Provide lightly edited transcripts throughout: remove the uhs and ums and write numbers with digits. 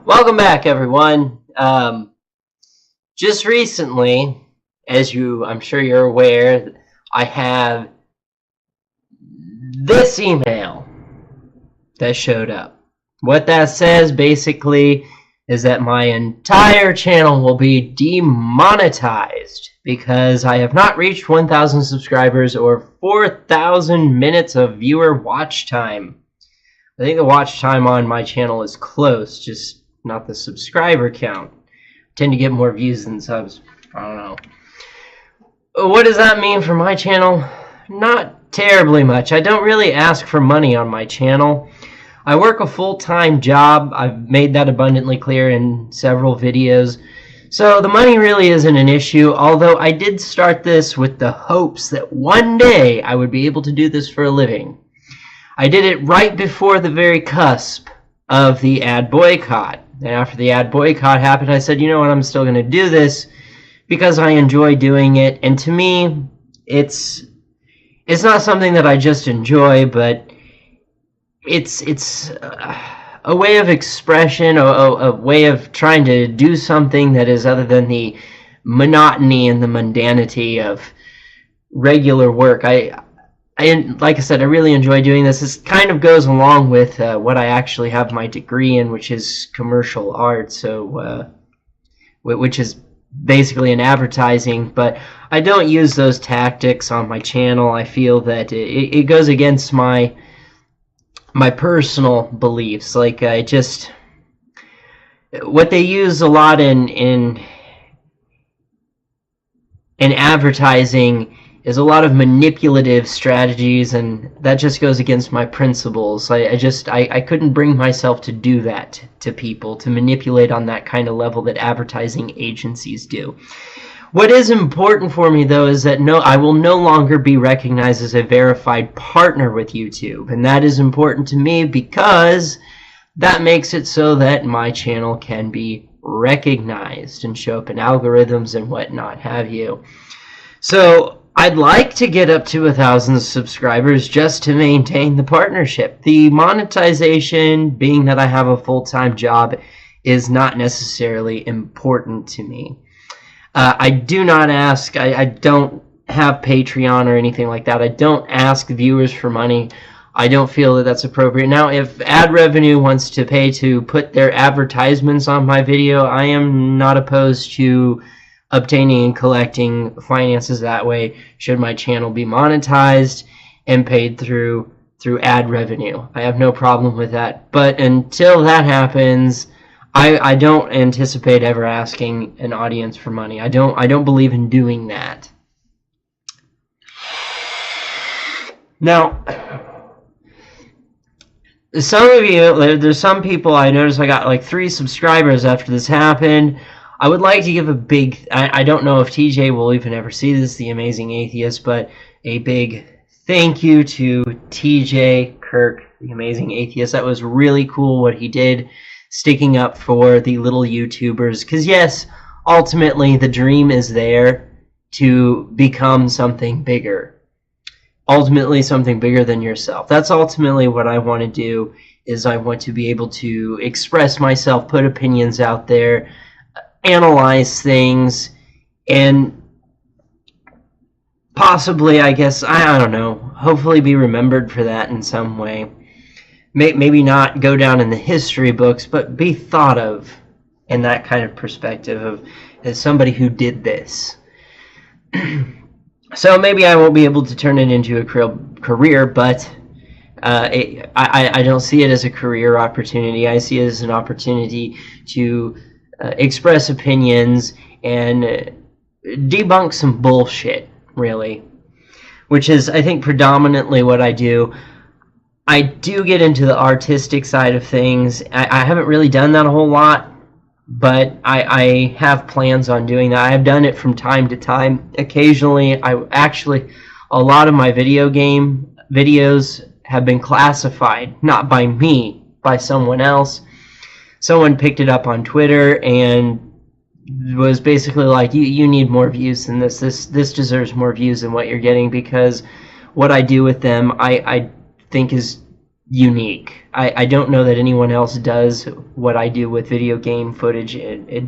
Welcome back, everyone. Just recently, I'm sure you're aware, I have this email that showed up. What that says basically is that my entire channel will be demonetized because I have not reached 1,000 subscribers or 4,000 minutes of viewer watch time. I think the watch time on my channel is close, just not the subscriber count. I tend to get more views than subs. I don't know. What does that mean for my channel? Not terribly much. I don't really ask for money on my channel. I work a full-time job. I've made that abundantly clear in several videos. So the money really isn't an issue, although I did start this with the hopes that one day I would be able to do this for a living. I did it right before the very cusp of the ad boycott. And after the ad boycott happened, I said, you know what, I'm still going to do this because I enjoy doing it. And to me, it's not something that I just enjoy, but it's a way of expression, a way of trying to do something that is other than the monotony and the mundanity of regular work. Like I said, I really enjoy doing this. This kind of goes along with what I actually have my degree in, which is commercial art, so which is basically in advertising. But I don't use those tactics on my channel. I feel that it goes against my personal beliefs. Like what they use a lot in advertising is a lot of manipulative strategies, and that just goes against my principles. I couldn't bring myself to do that to people, to manipulate on that kind of level that advertising agencies do. What is important for me, though, is that I will no longer be recognized as a verified partner with YouTube, and that is important to me because that makes it so that my channel can be recognized and show up in algorithms and whatnot have you. So I'd like to get up to 1,000 subscribers just to maintain the partnership. The monetization, being that I have a full-time job, is not necessarily important to me. I do not ask, I don't have Patreon or anything like that. I don't ask viewers for money. I don't feel that that's appropriate. Now, if ad revenue wants to pay to put their advertisements on my video, I am not opposed to obtaining and collecting finances that way should my channel be monetized and paid through ad revenue. I have no problem with that. But until that happens, I don't anticipate ever asking an audience for money. I don't believe in doing that. Now, some of you, there's some people, I noticed I got like 3 subscribers after this happened. I would like to give a big, I don't know if TJ will even ever see this, the Amazing Atheist, but a big thank you to TJ Kirk, the Amazing Atheist. That was really cool what he did, sticking up for the little YouTubers. Because yes, ultimately the dream is there to become something bigger. Ultimately something bigger than yourself. That's ultimately what I want to do, is I want to be able to express myself, put opinions out there, analyze things, and possibly, I guess, I don't know, hopefully be remembered for that in some way. Maybe not go down in the history books, but be thought of in that kind of perspective of as somebody who did this. So maybe I won't be able to turn it into a career, but I don't see it as a career opportunity. I see it as an opportunity to express opinions and debunk some bullshit, really, which is, I think, predominantly what I do. I do get into the artistic side of things. I haven't really done that a whole lot, but I have plans on doing that. I have done it from time to time. Occasionally, a lot of my video game videos have been classified, not by me, by someone else. Someone picked it up on Twitter and was basically like, you need more views than this. This deserves more views than what you're getting, because what I do with them, I think is unique. I don't know that anyone else does what I do with video game footage. It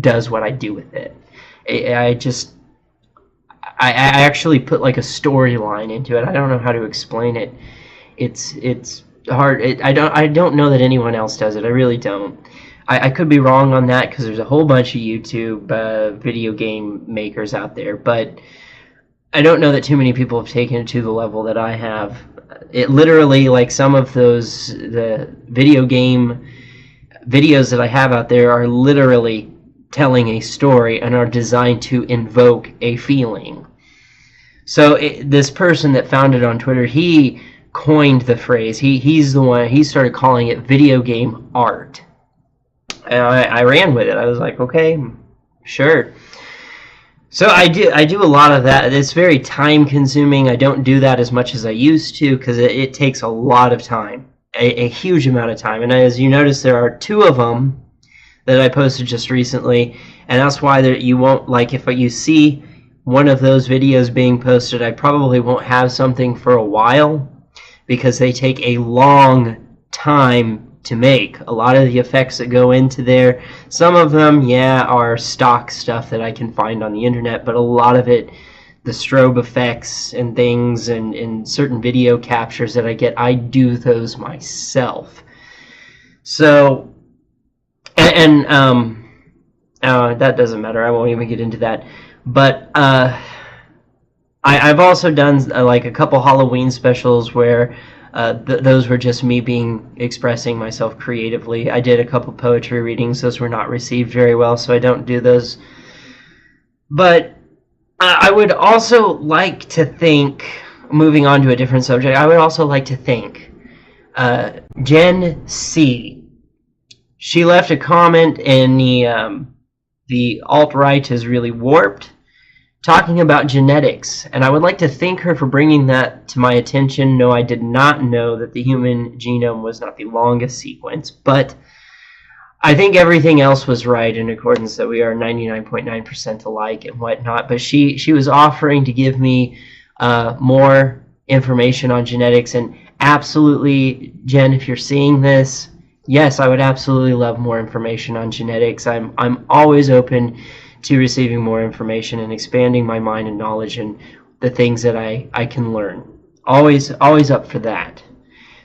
does what I do with it. I actually put like a storyline into it. I don't know how to explain it. It's hard. I don't know that anyone else does it. I really don't. I could be wrong on that because there's a whole bunch of YouTube video game makers out there, but I don't know that too many people have taken it to the level that I have. It literally, like some of the video game videos that I have out there are literally telling a story and are designed to invoke a feeling. So this person that found it on Twitter, he coined the phrase. He's the one. He started calling it video game art. And I ran with it. I was like, okay, sure. So I do a lot of that. It's very time consuming. I don't do that as much as I used to because it takes a lot of time, a huge amount of time. And as you notice, there are 2 of them that I posted just recently, and that's why you won't, like, if you see one of those videos being posted, I probably won't have something for a while because they take a long time to make. A lot of the effects that go into there, some of them, yeah, are stock stuff that I can find on the internet, but a lot of it, the strobe effects and things and certain video captures that I get, I do those myself. So, and that doesn't matter. I won't even get into that. But I've also done like a couple Halloween specials where those were just me expressing myself creatively. I did a couple poetry readings. Those were not received very well, so I don't do those. But I would also like to think, moving on to a different subject, I would also like to thank Jen C. She left a comment in the alt-right is really warped, talking about genetics, and I would like to thank her for bringing that to my attention. No, I did not know that the human genome was not the longest sequence, but I think everything else was right in accordance that we are 99.9% alike and whatnot, but she was offering to give me more information on genetics, and absolutely, Jen, if you're seeing this, yes, I would absolutely love more information on genetics. I'm always open to receiving more information and expanding my mind and knowledge and the things that I can learn. Always up for that.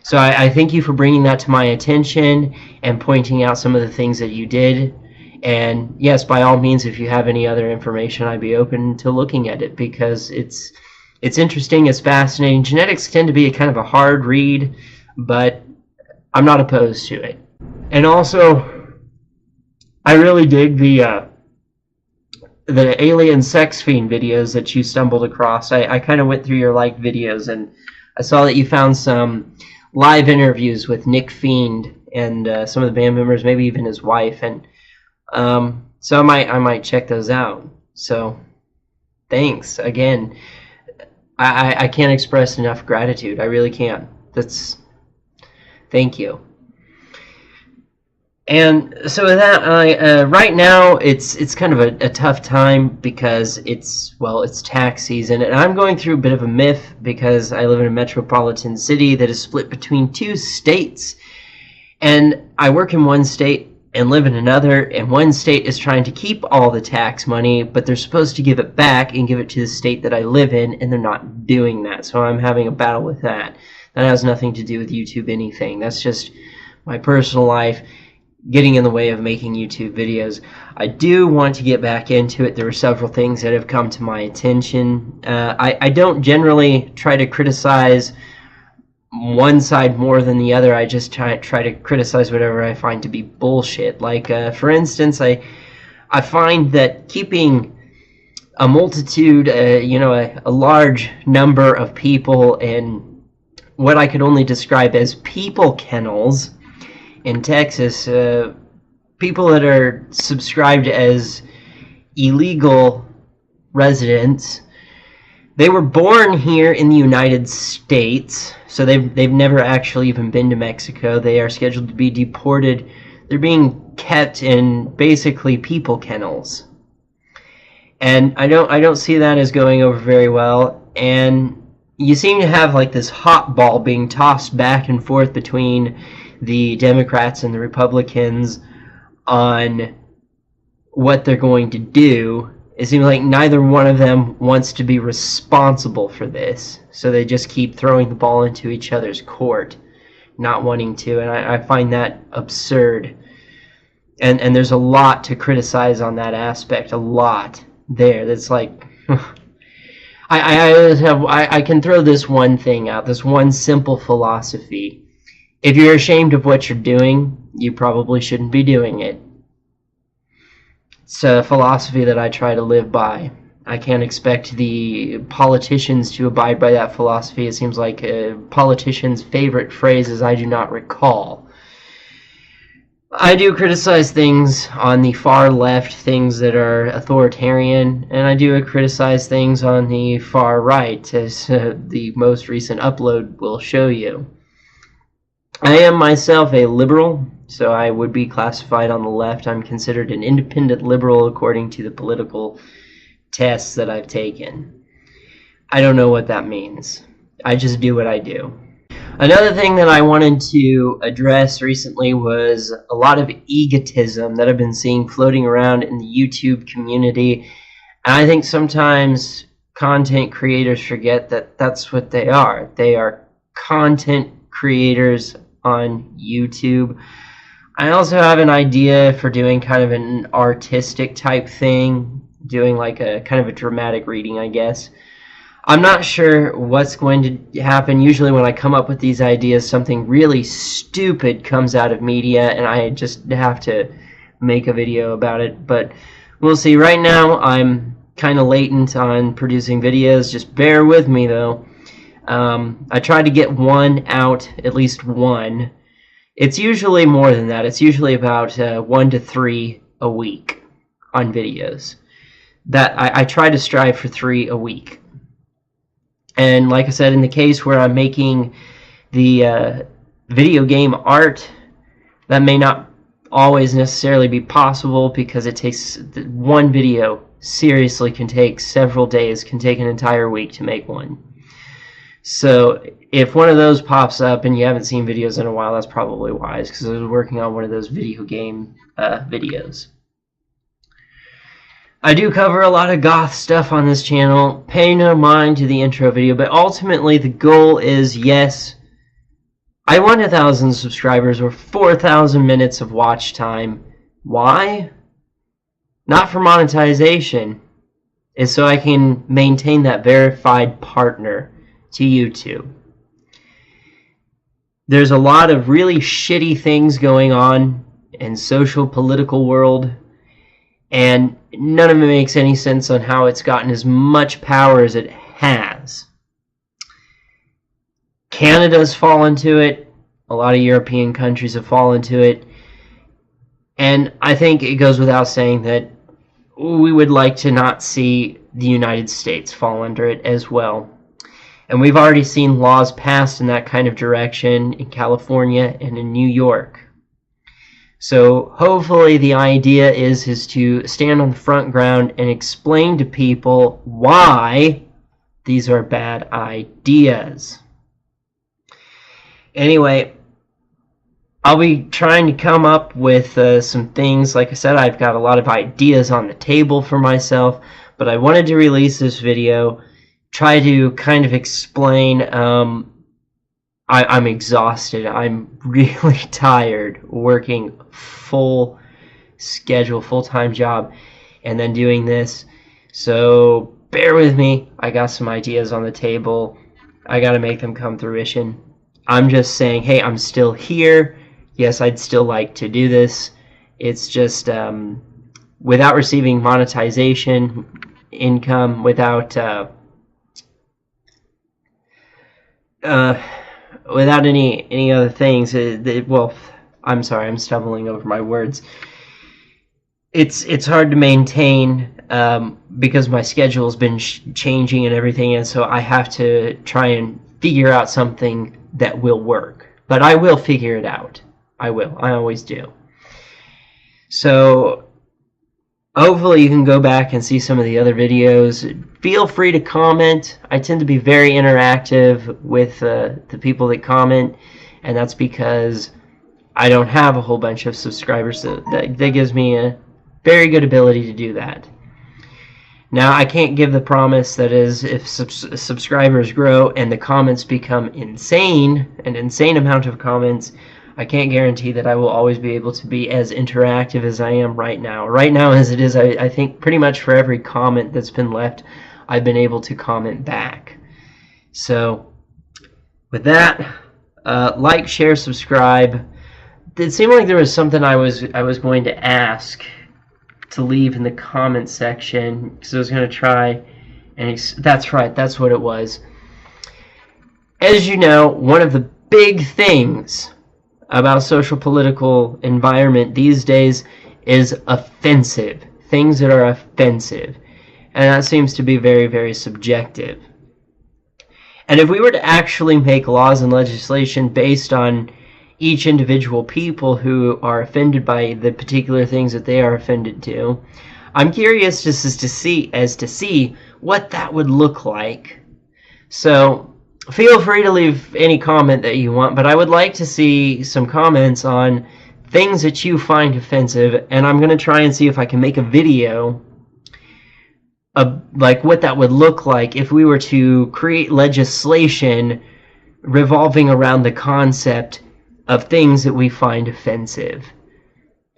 So I thank you for bringing that to my attention and pointing out some of the things that you did. And yes, by all means, if you have any other information, I'd be open to looking at it because it's interesting, it's fascinating. Genetics tend to be a kind of a hard read, but I'm not opposed to it. And also, I really dig the alien sex fiend videos that you stumbled across. I kind of went through your liked videos, and I saw that you found some live interviews with Nick Fiend and some of the band members, maybe even his wife, and so I might check those out. So thanks again. I can't express enough gratitude. I really can't. Thank you. And so with that, right now it's kind of a tough time because it's tax season, and I'm going through a bit of a myth because I live in a metropolitan city that is split between 2 states, and I work in one state and live in another, and one state is trying to keep all the tax money, but they're supposed to give it back and give it to the state that I live in, and they're not doing that, so I'm having a battle with that. That has nothing to do with YouTube anything. That's just my personal life getting in the way of making YouTube videos. I do want to get back into it. There are several things that have come to my attention. I don't generally try to criticize one side more than the other. I just try to criticize whatever I find to be bullshit. Like, for instance, I find that keeping a multitude, a large number of people in what I could only describe as people kennels in Texas, people that are subscribed as illegal residents, they were born here in the United States, so they've never actually even been to Mexico. They are scheduled to be deported. They're being kept in basically people kennels. And I don't see that as going over very well. And you seem to have like this hot ball being tossed back and forth between the Democrats and the Republicans on what they're going to do. It seems like neither one of them wants to be responsible for this, so they just keep throwing the ball into each other's court, not wanting to, and I find that absurd. And there's a lot to criticize on that aspect, a lot there. That's like, I can throw this one thing out, this one simple philosophy. If you're ashamed of what you're doing, you probably shouldn't be doing it. It's a philosophy that I try to live by. I can't expect the politicians to abide by that philosophy. It seems like a politician's favorite phrase is, "I do not recall." I do criticize things on the far left, things that are authoritarian, and I do criticize things on the far right, as the most recent upload will show you. I am myself a liberal, so I would be classified on the left. I'm considered an independent liberal according to the political tests that I've taken. I don't know what that means. I just do what I do. Another thing that I wanted to address recently was a lot of egotism that I've been seeing floating around in the YouTube community. And I think sometimes content creators forget that that's what they are. They are content creators on YouTube. I also have an idea for doing kind of an artistic type thing, doing like a kind of a dramatic reading, I guess. I'm not sure what's going to happen. Usually when I come up with these ideas, something really stupid comes out of media, and I just have to make a video about it. But we'll see. Right now, I'm kind of latent on producing videos. Just bear with me, though. I try to get one out, at least one. It's usually more than that. It's usually about 1 to 3 a week on videos. That I try to strive for 3 a week. And like I said, in the case where I'm making the video game art, that may not always necessarily be possible because it takes one video seriously can take several days, can take an entire week to make one. So if one of those pops up and you haven't seen videos in a while, that's probably wise, because I was working on one of those video game videos. I do cover a lot of goth stuff on this channel. Pay no mind to the intro video, but ultimately the goal is, yes, I want 1,000 subscribers or 4,000 minutes of watch time. Why? Not for monetization. It's so I can maintain that verified partner to YouTube. There's a lot of really shitty things going on in social political world, and none of it makes any sense on how it's gotten as much power as it has. Canada's fallen to it. A lot of European countries have fallen to it. And I think it goes without saying that we would like to not see the United States fall under it as well. And we've already seen laws passed in that kind of direction in California and in New York. So hopefully the idea is to stand on the front ground and explain to people why these are bad ideas. Anyway, I'll be trying to come up with some things. Like I said, I've got a lot of ideas on the table for myself, but I wanted to release this video, try to kind of explain. I'm exhausted. I'm really tired working full schedule, full-time job, and then doing this. So bear with me. I got some ideas on the table. I got to make them come to fruition. I'm just saying, hey, I'm still here. Yes, I'd still like to do this. It's just without receiving monetization, income, without any other things. Well, I'm sorry, I'm stumbling over my words. It's hard to maintain because my schedule's been changing and everything, and so I have to try and figure out something that will work. But I will figure it out. I will. I always do. So Hopefully you can go back and see some of the other videos. Feel free to comment. I tend to be very interactive with the people that comment, and that's because I don't have a whole bunch of subscribers. That gives me a very good ability to do that. Now, I can't give the promise that is if subscribers grow and the comments become insane, an insane amount of comments, I can't guarantee that I will always be able to be as interactive as I am right now. Right now, as it is, I think pretty much for every comment that's been left, I've been able to comment back. So, with that, like, share, subscribe. It seemed like there was something I was going to ask to leave in the comment section, because I was going to try, and that's right, that's what it was. As you know, one of the big things about social political environment these days is offensive. Things that are offensive. And that seems to be very, very subjective. And if we were to actually make laws and legislation based on each individual people who are offended by the particular things that they are offended to, I'm curious just to see what that would look like. So feel free to leave any comment that you want, but I would like to see some comments on things that you find offensive, and I'm going to try and see if I can make a video of like what that would look like if we were to create legislation revolving around the concept of things that we find offensive,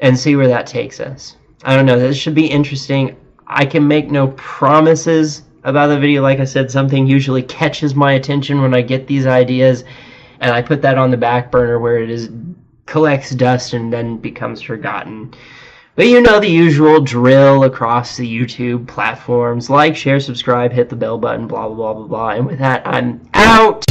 and see where that takes us. I don't know, this should be interesting. I can make no promises about the video. Like I said, something usually catches my attention when I get these ideas, and I put that on the back burner where it collects dust and then becomes forgotten. But you know the usual drill across the YouTube platforms. Like, share, subscribe, hit the bell button, blah, blah, blah, blah, blah. And with that, I'm out!